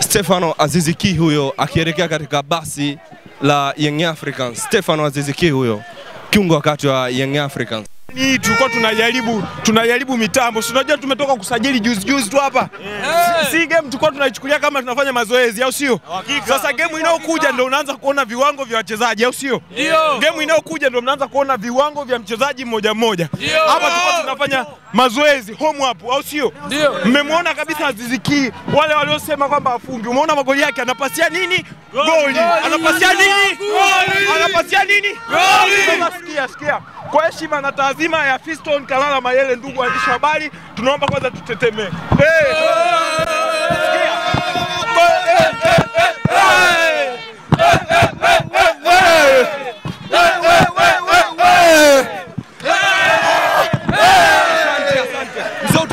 Stefano Aziz Ki huyo akielekea katika basi la Young Africans. Stefano Aziz Ki huyo kiungo wakati wa Young Africans. Ni tulikuwa tunajaribu mitambo. Unajua tumetoka kusajili juzi tu hapa. Si game tulikuwa tunaichukulia kama tunafanya mazoezi au sio? Sasa game inayokuja ndio unaanza kuona viwango vya wachezaji au sio? Game inayokuja ndio mnaanza kuona viwango vya mchezaji mmoja mmoja. Hapa tulikuwa tunafanya mazoezi home up au sio? Mmemwona kabisa Aziz Ki, wale waliosema kwamba afungi. Umeona magoli yake, anapasia nini? Goli. Anapasia nini? Goli. Anapasia nini? Goli. Sikia. Kwa heshima na taadhima ya Fiston Kalala Mayele, ndugu waandishi habari, tunaomba kwanza tutetemee. Asante.